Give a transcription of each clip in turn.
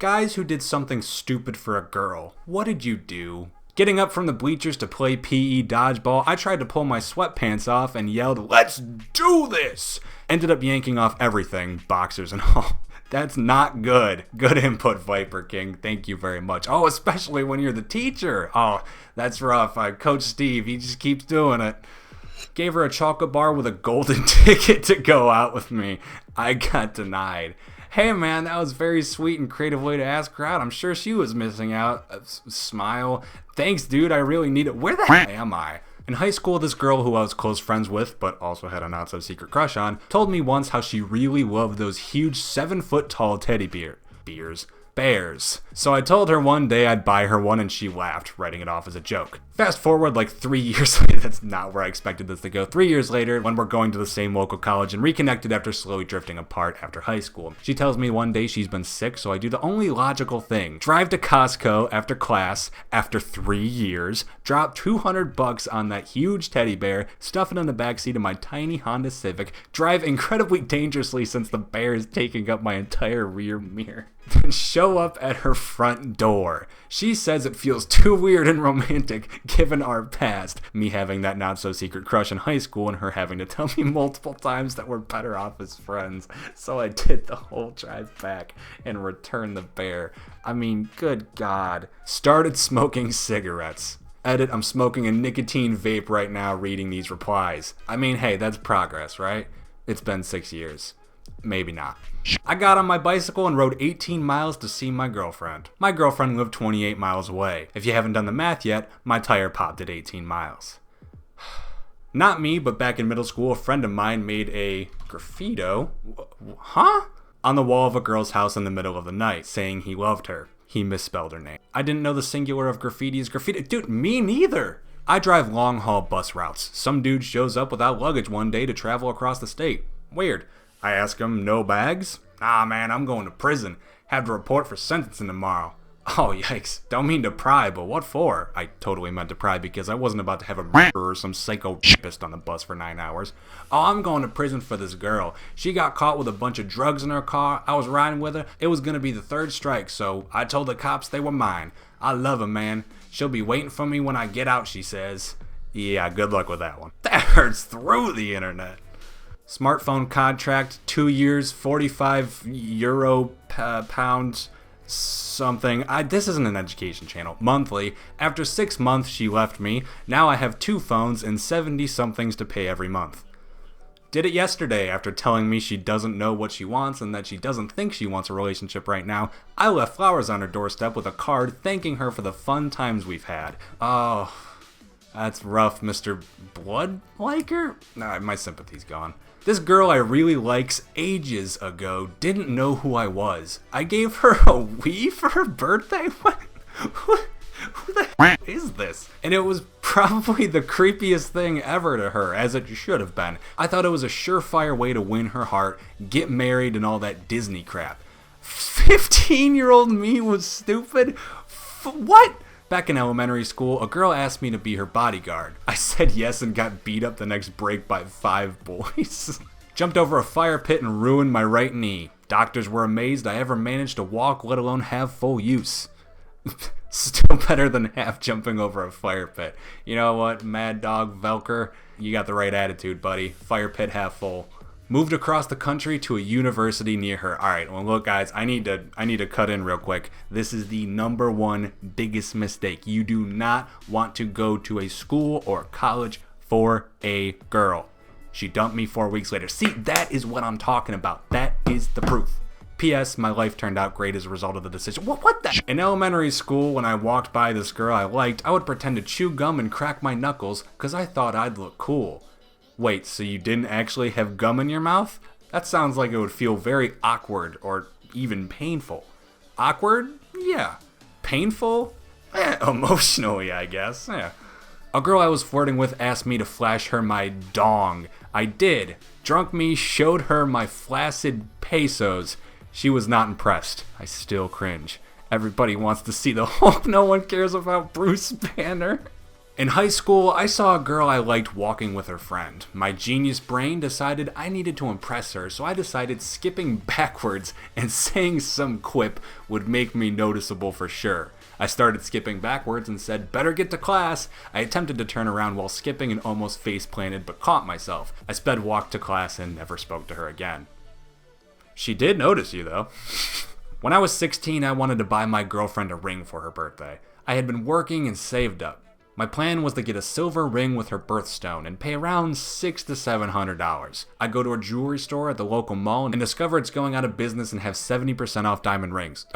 Guys who did something stupid for a girl. What did you do? Getting up from the bleachers to play PE dodgeball, I tried to pull my sweatpants off and yelled, "Let's do this!" Ended up yanking off everything, boxers and all. That's not good. Good input, rKing. Thank you very much. Oh, especially when you're the teacher. Oh, that's rough. Coach Steve, he just keeps doing it. Gave her a chocolate bar with a golden ticket to go out with me. I got denied. Hey man, that was very sweet and creative way to ask her out. I'm sure she was missing out. Smile. Thanks, dude. I really need it. Where the heck am I? In high school, this girl who I was close friends with, but also had a not-so-secret crush on, told me once how she really loved those huge 7-foot-tall teddy bears. So I told her one day I'd buy her one and she laughed, writing it off as a joke. Fast forward like 3 years later, that's not where I expected this to go. 3 years later, when we're going to the same local college and reconnected after slowly drifting apart after high school. She tells me one day she's been sick, so I do the only logical thing. Drive to Costco after class, after 3 years, drop $200 on that huge teddy bear, stuff it in the backseat of my tiny Honda Civic, drive incredibly dangerously since the bear is taking up my entire rear mirror, then show up at her front door. She says it feels too weird and romantic given our past, me having that not-so-secret crush in high school and her having to tell me multiple times that we're better off as friends. So I did the whole drive back and returned the bear. I mean, good God. Started smoking cigarettes. Edit, I'm smoking a nicotine vape right now reading these replies. I mean, hey, that's progress, right? It's been 6 years. Maybe not. I got on my bicycle and rode 18 miles to see my girlfriend. My girlfriend lived 28 miles away. If you haven't done the math yet, my tire popped at 18 miles. Not me, but back in middle school, a friend of mine made a graffito, on the wall of a girl's house in the middle of the night, saying he loved her. He misspelled her name. I didn't know the singular of graffiti is graffiti. Dude, me neither. I drive long-haul bus routes. Some dude shows up without luggage one day to travel across the state. Weird. I ask him, no bags? Nah, man, I'm going to prison. Have to report for sentencing tomorrow. Oh, yikes. Don't mean to pry, but what for? I totally meant to pry because I wasn't about to have a murderer or some psycho rapist on the bus for 9 hours. Oh, I'm going to prison for this girl. She got caught with a bunch of drugs in her car. I was riding with her. It was going to be the third strike, so I told the cops they were mine. I love her, man. She'll be waiting for me when I get out, she says. Yeah, good luck with that one. That hurts through the internet. Smartphone contract, 2 years, 45 euro pounds, something. This isn't an education channel. Monthly. After 6 months, she left me. Now I have 2 phones and 70-somethings to pay every month. Did it yesterday after telling me she doesn't know what she wants and that she doesn't think she wants a relationship right now. I left flowers on her doorstep with a card thanking her for the fun times we've had. Oh, that's rough, Mr. Blood Liker? Nah, my sympathy's gone. This girl I really likes ages ago didn't know who I was. I gave her a Wii for her birthday? What? Who the heck is this? And it was probably the creepiest thing ever to her, as it should have been. I thought it was a surefire way to win her heart, get married, and all that Disney crap. 15-year-old me was stupid? What? Back in elementary school, a girl asked me to be her bodyguard. I said yes and got beat up the next break by 5 boys. Jumped over a fire pit and ruined my right knee. Doctors were amazed I ever managed to walk, let alone have full use. Still better than half jumping over a fire pit. You know what, Mad Dog Velker? You got the right attitude, buddy. Fire pit half full. Moved across the country to a university near her. Alright, well look guys, I need to cut in real quick. This is the #1 biggest mistake. You do not want to go to a school or college for a girl. She dumped me 4 weeks later. See, that is what I'm talking about. That is the proof. P.S. My life turned out great as a result of the decision. What the? In elementary school, when I walked by this girl I liked, I would pretend to chew gum and crack my knuckles because I thought I'd look cool. Wait, so you didn't actually have gum in your mouth? That sounds like it would feel very awkward or even painful. Awkward? Yeah. Painful? Emotionally, I guess. Yeah. A girl I was flirting with asked me to flash her my dong. I did. Drunk me showed her my flaccid pesos. She was not impressed. I still cringe. Everybody wants to see the Hulk. No one cares about Bruce Banner. In high school, I saw a girl I liked walking with her friend. My genius brain decided I needed to impress her, so I decided skipping backwards and saying some quip would make me noticeable for sure. I started skipping backwards and said, "Better get to class." I attempted to turn around while skipping and almost face planted but caught myself. I sped walk to class and never spoke to her again. She did notice you though. When I was 16, I wanted to buy my girlfriend a ring for her birthday. I had been working and saved up. My plan was to get a silver ring with her birthstone and pay around $600 to $700. I go to a jewelry store at the local mall and discover it's going out of business and have 70% off diamond rings.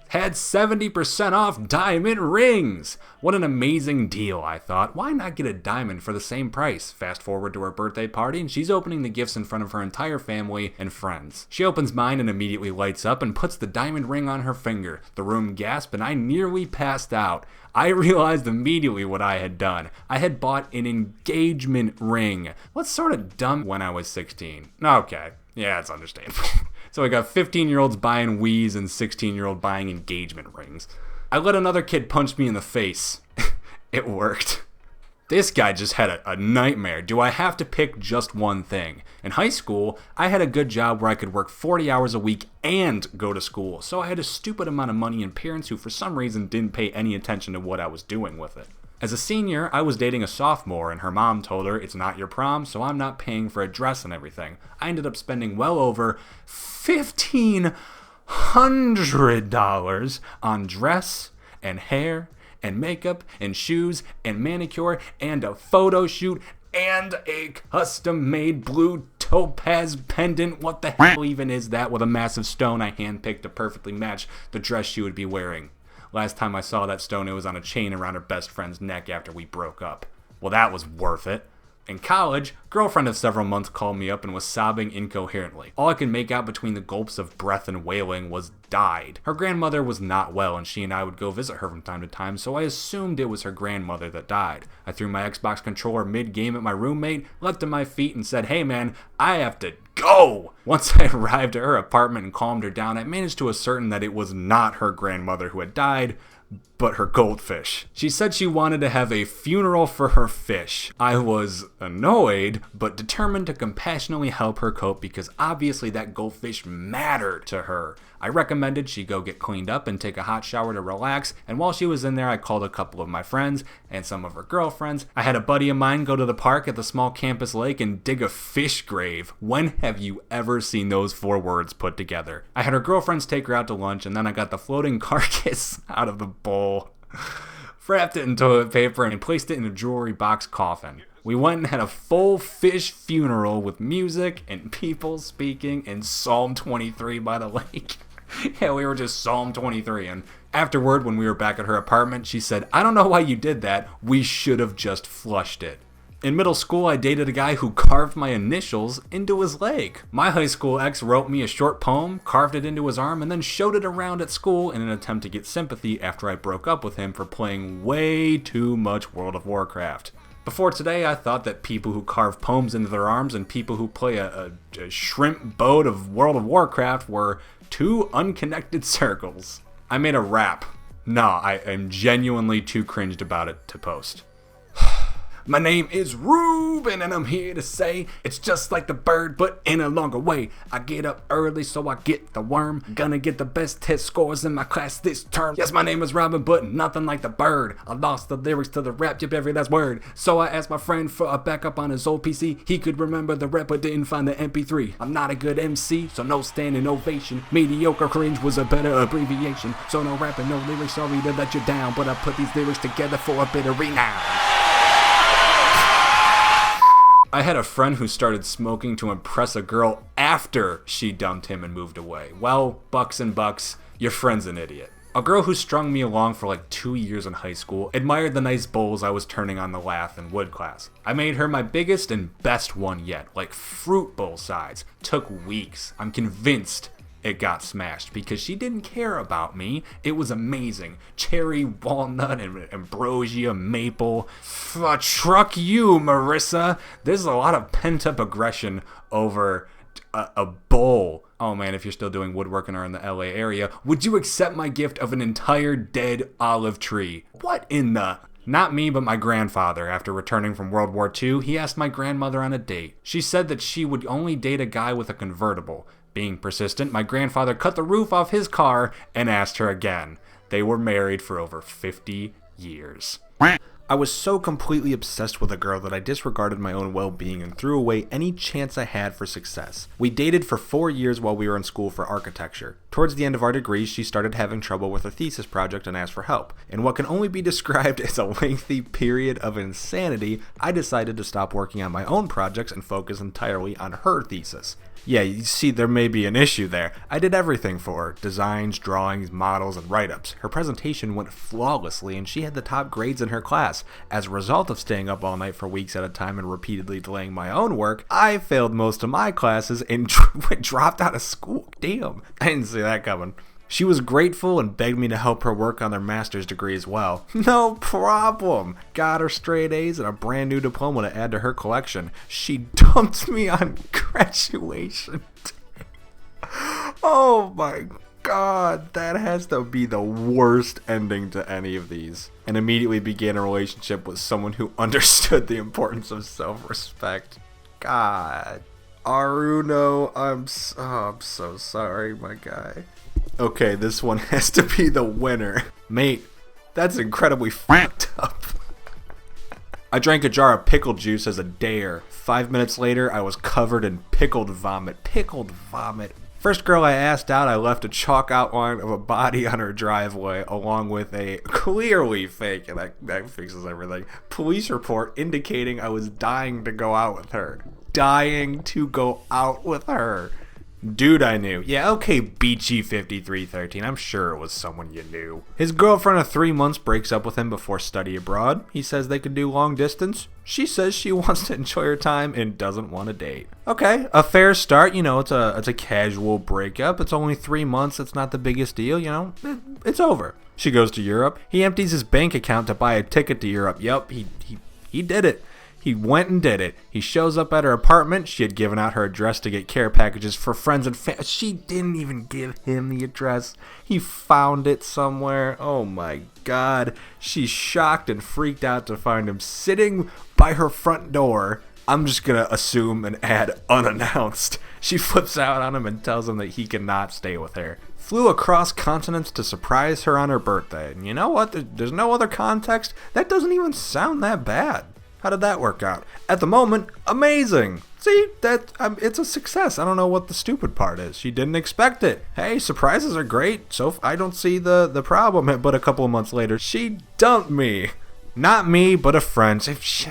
Had 70% off diamond rings! What an amazing deal, I thought. Why not get a diamond for the same price? Fast forward to her birthday party and she's opening the gifts in front of her entire family and friends. She opens mine and immediately lights up and puts the diamond ring on her finger. The room gasped and I nearly passed out. I realized immediately what I had done. I had bought an engagement ring. What's sort of dumb when I was 16? Okay, yeah, it's understandable. So I got 15-year-olds buying Wiis and 16-year-old buying engagement rings. I let another kid punch me in the face. It worked. This guy just had a nightmare. Do I have to pick just one thing? In high school, I had a good job where I could work 40 hours a week and go to school, so I had a stupid amount of money and parents who for some reason didn't pay any attention to what I was doing with it. As a senior, I was dating a sophomore and her mom told her it's not your prom, so I'm not paying for a dress and everything. I ended up spending well over $1,500 on dress and hair and makeup and shoes and manicure and a photo shoot and a custom-made blue topaz pendant. What the hell even is that with a massive stone I handpicked to perfectly match the dress she would be wearing? Last time I saw that stone, it was on a chain around her best friend's neck after we broke up. Well, that was worth it. In college, girlfriend of several months called me up and was sobbing incoherently. All I could make out between the gulps of breath and wailing was "died." Her grandmother was not well and she and I would go visit her from time to time, so I assumed it was her grandmother that died. I threw my Xbox controller mid-game at my roommate, leapt to my feet and said, "Hey man, I have to go!" Once I arrived at her apartment and calmed her down, I managed to ascertain that it was not her grandmother who had died, but her goldfish. She said she wanted to have a funeral for her fish. I was annoyed, but determined to compassionately help her cope because obviously that goldfish mattered to her. I recommended she go get cleaned up and take a hot shower to relax, and while she was in there I called a couple of my friends and some of her girlfriends. I had a buddy of mine go to the park at the small campus lake and dig a fish grave. When have you ever seen those 4 words put together? I had her girlfriends take her out to lunch, and then I got the floating carcass out of the bowl, wrapped it in toilet paper, and placed it in a jewelry box coffin. We went and had a full fish funeral with music and people speaking in Psalm 23 by the lake. Yeah, we were just Psalm 23, and afterward, when we were back at her apartment, she said, "I don't know why you did that. We should have just flushed it." In middle school, I dated a guy who carved my initials into his leg. My high school ex wrote me a short poem, carved it into his arm, and then showed it around at school in an attempt to get sympathy after I broke up with him for playing way too much World of Warcraft. Before today, I thought that people who carve poems into their arms and people who play a shrimp boat of World of Warcraft were two unconnected circles. I made a rap. No, I am genuinely too cringed about it to post. My name is Ruben and I'm here to say it's just like the bird but in a longer way. I get up early so I get the worm. Gonna get the best test scores in my class this term. Yes, my name is Robin but nothing like the bird. I lost the lyrics to the rap, yep, every last word. So I asked my friend for a backup on his old PC. He could remember the rap but didn't find the MP3. I'm not a good MC, so no standing ovation. Mediocre cringe was a better abbreviation. So no rapping, no lyrics, sorry to let you down, but I put these lyrics together for a bit of renown. I had a friend who started smoking to impress a girl after she dumped him and moved away. Well, bucks and bucks, your friend's an idiot. A girl who strung me along for like 2 years in high school admired the nice bowls I was turning on the lath in wood class. I made her my biggest and best one yet, like fruit bowl size. Took weeks. I'm convinced it got smashed because she didn't care about me. It was amazing. Cherry, walnut, and ambrosia, maple. Truck you, Marissa. There's a lot of pent-up aggression over a bowl. Oh man, if you're still doing woodworking or in the LA area, would you accept my gift of an entire dead olive tree? What in the... Not me, but my grandfather. After returning from World War II, he asked my grandmother on a date. She said that she would only date a guy with a convertible. Being persistent, my grandfather cut the roof off his car and asked her again. They were married for over 50 years. I was so completely obsessed with a girl that I disregarded my own well-being and threw away any chance I had for success. We dated for 4 years while we were in school for architecture. Towards the end of our degrees, she started having trouble with a thesis project and asked for help. In what can only be described as a lengthy period of insanity, I decided to stop working on my own projects and focus entirely on her thesis. Yeah, you see, there may be an issue there. I did everything for her. Designs, drawings, models, and write-ups. Her presentation went flawlessly, and she had the top grades in her class. As a result of staying up all night for weeks at a time and repeatedly delaying my own work, I failed most of my classes and dropped out of school. Damn, I didn't see that coming. She was grateful and begged me to help her work on her master's degree as well. No problem. Got her straight A's and a brand new diploma to add to her collection. She dumped me on graduation day. Oh my god, that has to be the worst ending to any of these. And immediately began a relationship with someone who understood the importance of self-respect. God. Aruno, I'm so sorry, my guy. Okay, this one has to be the winner. Mate, that's incredibly fucked up. I drank a jar of pickle juice as a dare. 5 minutes later, I was covered in pickled vomit. Pickled vomit. First girl I asked out, I left a chalk outline of a body on her driveway, along with a clearly fake, and that fixes everything, police report indicating I was dying to go out with her. Dying to go out with her. Dude I knew. Yeah, okay, Beachy 5313. I'm sure it was someone you knew. His girlfriend of 3 months breaks up with him before study abroad. He says they could do long distance. She says she wants to enjoy her time and doesn't want to date. Okay, a fair start. You know, it's a casual breakup. It's only 3 months. It's not the biggest deal, you know. It's over. She goes to Europe. He empties his bank account to buy a ticket to Europe. Yup, he did it. He went and did it. He shows up at her apartment. She had given out her address to get care packages for friends and family. She didn't even give him the address. He found it somewhere. Oh my god. She's shocked and freaked out to find him sitting by her front door. I'm just gonna assume and add unannounced. She flips out on him and tells him that he cannot stay with her. Flew across continents to surprise her on her birthday. And you know what? There's no other context. That doesn't even sound that bad. How did that work out? At the moment, amazing. See, it's a success. I don't know what the stupid part is. She didn't expect it. Hey, surprises are great, so I don't see the problem. But a couple of months later, she dumped me. Not me, but a friend.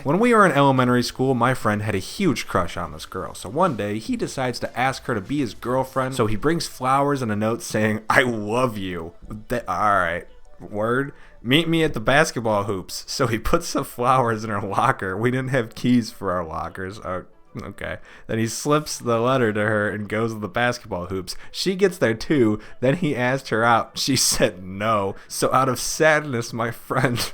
When we were in elementary school, my friend had a huge crush on this girl. So one day, he decides to ask her to be his girlfriend. So he brings flowers and a note saying, "I love you." Alright, word. Meet me at the basketball hoops. So he puts some flowers in her locker. We didn't have keys for our lockers. Okay. Then he slips the letter to her and goes to the basketball hoops. She gets there too. Then he asked her out. She said no. So out of sadness, my friend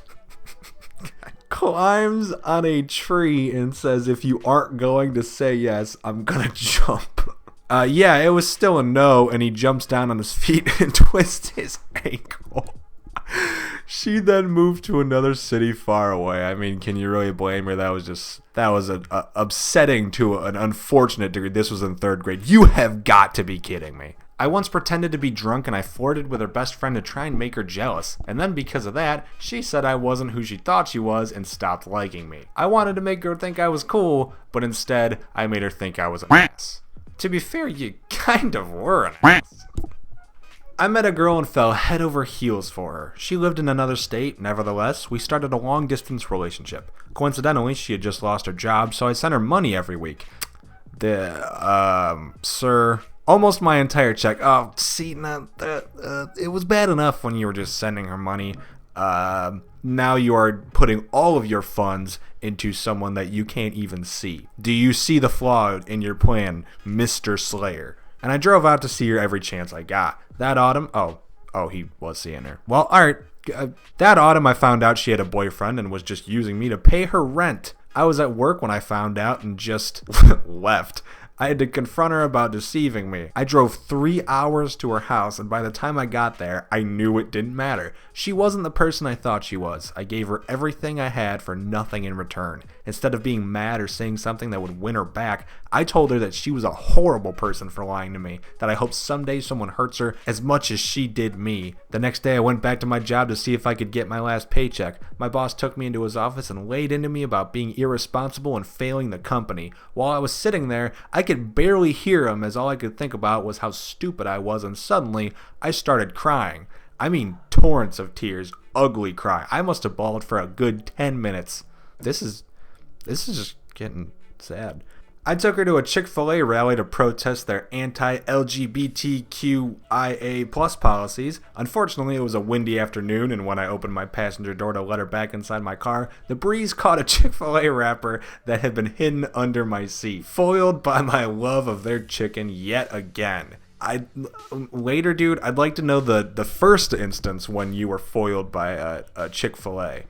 climbs on a tree and says, "If you aren't going to say yes, I'm gonna jump." Yeah, it was still a no, and he jumps down on his feet and twists his ankle. She then moved to another city far away. I mean, can you really blame her? That was upsetting to an unfortunate degree. This was in 3rd grade. You have got to be kidding me. I once pretended to be drunk and I flirted with her best friend to try and make her jealous. And then because of that, she said I wasn't who she thought she was and stopped liking me. I wanted to make her think I was cool, but instead I made her think I was an ass. To be fair, you kind of were an ass. I met a girl and fell head over heels for her. She lived in another state. Nevertheless, we started a long-distance relationship. Coincidentally, she had just lost her job, so I sent her money every week. Sir, almost my entire check. Oh, see, it was bad enough when you were just sending her money. Now you are putting all of your funds into someone that you can't even see. Do you see the flaw in your plan, Mr. Slayer? And I drove out to see her every chance I got. That autumn, oh, he was seeing her. Well, alright, that autumn I found out she had a boyfriend and was just using me to pay her rent. I was at work when I found out and just left. I had to confront her about deceiving me. I drove 3 hours to her house, and by the time I got there, I knew it didn't matter. She wasn't the person I thought she was. I gave her everything I had for nothing in return. Instead of being mad or saying something that would win her back, I told her that she was a horrible person for lying to me, that I hope someday someone hurts her as much as she did me. The next day I went back to my job to see if I could get my last paycheck. My boss took me into his office and laid into me about being irresponsible and failing the company. While I was sitting there, I could barely hear him as all I could think about was how stupid I was, and suddenly I started crying. I mean torrents of tears, ugly cry. I must have bawled for a good 10 minutes. This is just getting sad. I took her to a Chick-fil-A rally to protest their anti-LGBTQIA+ policies. Unfortunately, it was a windy afternoon, and when I opened my passenger door to let her back inside my car, the breeze caught a Chick-fil-A wrapper that had been hidden under my seat. Foiled by my love of their chicken yet again. Later, dude, I'd like to know the first instance when you were foiled by a Chick-fil-A.